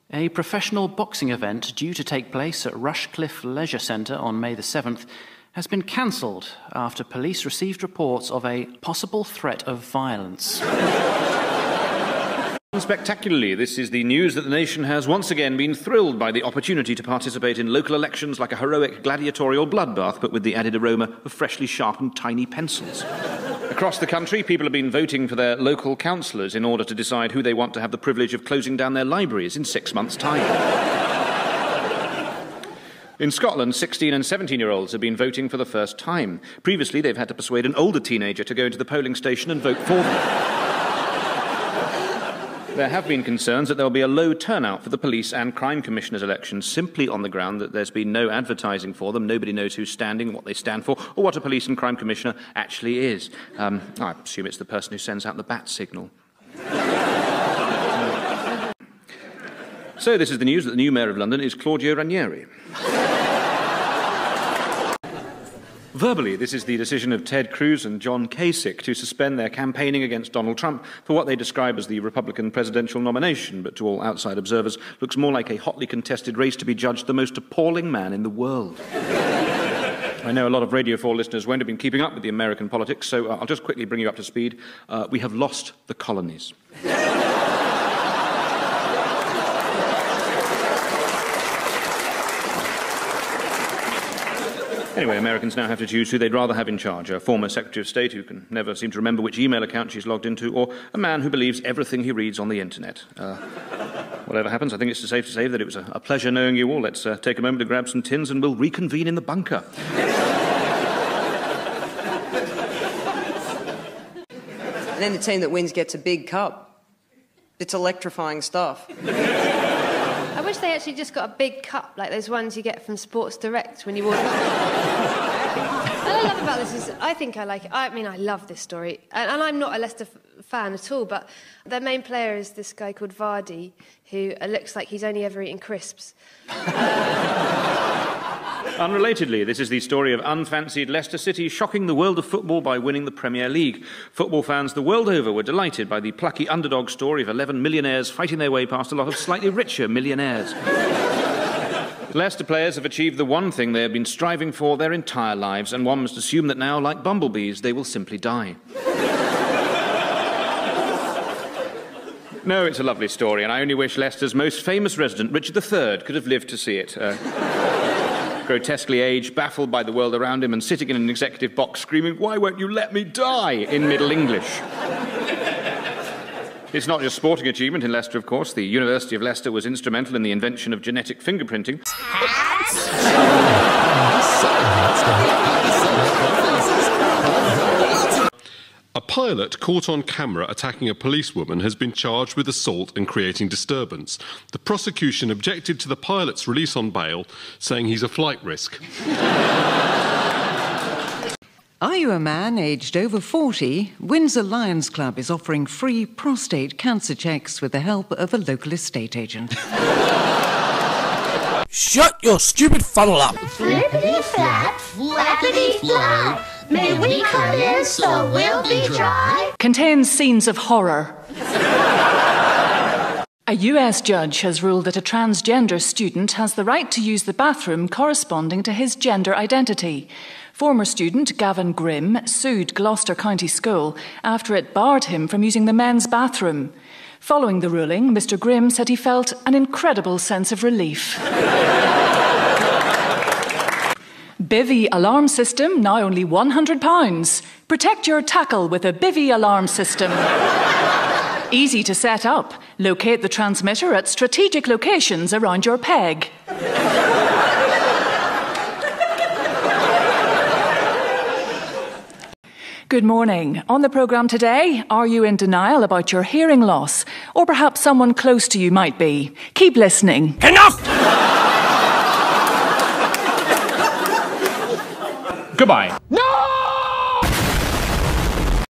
A professional boxing event due to take place at Rushcliffe Leisure Centre on May the 7th has been cancelled after police received reports of a possible threat of violence. Spectacularly, this is the news that the nation has once again been thrilled by the opportunity to participate in local elections like a heroic gladiatorial bloodbath, but with the added aroma of freshly sharpened tiny pencils. Across the country, people have been voting for their local councillors in order to decide who they want to have the privilege of closing down their libraries in 6 months' time. In Scotland, 16 and 17-year-olds have been voting for the first time. Previously, they've had to persuade an older teenager to go into the polling station and vote for them. There have been concerns that there will be a low turnout for the police and crime commissioners' elections, simply on the ground that there's been no advertising for them. Nobody knows who's standing, what they stand for, or what a police and crime commissioner actually is. I assume it's the person who sends out the bat signal. So this is the news that the new Mayor of London is Claudio Ranieri. Verbally, this is the decision of Ted Cruz and John Kasich to suspend their campaigning against Donald Trump for what they describe as the Republican presidential nomination, but to all outside observers looks more like a hotly contested race to be judged the most appalling man in the world. I know a lot of Radio 4 listeners won't have been keeping up with the American politics, so I'll just quickly bring you up to speed. We have lost the colonies. Anyway, Americans now have to choose who they'd rather have in charge, a former Secretary of State who can never seem to remember which email account she's logged into, or a man who believes everything he reads on the internet. Whatever happens, I think it's safe to say that it was a pleasure knowing you all. Let's take a moment to grab some tins and we'll reconvene in the bunker. And then the team that wins gets a big cup. It's electrifying stuff. I wish they actually just got a big cup, like those ones you get from Sports Direct when you walk. What I love about this is, I think I like it. I mean, I love this story. And I'm not a Leicester fan at all, but their main player is this guy called Vardy, who looks like he's only ever eaten crisps. Unrelatedly, this is the story of unfancied Leicester City shocking the world of football by winning the Premier League. Football fans the world over were delighted by the plucky underdog story of 11 millionaires fighting their way past a lot of slightly richer millionaires. Leicester players have achieved the one thing they have been striving for their entire lives, and one must assume that now, like bumblebees, they will simply die. No, it's a lovely story, and I only wish Leicester's most famous resident, Richard III, could have lived to see it. Grotesquely aged, baffled by the world around him, and sitting in an executive box screaming, "Why won't you let me die?" in Middle English. It's not just sporting achievement in Leicester, of course. The University of Leicester was instrumental in the invention of genetic fingerprinting. A pilot caught on camera attacking a policewoman has been charged with assault and creating disturbance. The prosecution objected to the pilot's release on bail, saying he's a flight risk. Are you a man aged over 40? Windsor Lions Club is offering free prostate cancer checks with the help of a local estate agent. Shut your stupid funnel up! Flippity-flap, flappity-flap. May we come in so we'll be dry? Contains scenes of horror. A US judge has ruled that a transgender student has the right to use the bathroom corresponding to his gender identity. Former student Gavin Grimm sued Gloucester County School after it barred him from using the men's bathroom. Following the ruling, Mr. Grimm said he felt an incredible sense of relief. Bivvy alarm system, now only £100. Protect your tackle with a Bivvy alarm system. Easy to set up. Locate the transmitter at strategic locations around your peg. Good morning. On the programme today, are you in denial about your hearing loss? Or perhaps someone close to you might be? Keep listening. Enough! Goodbye. No!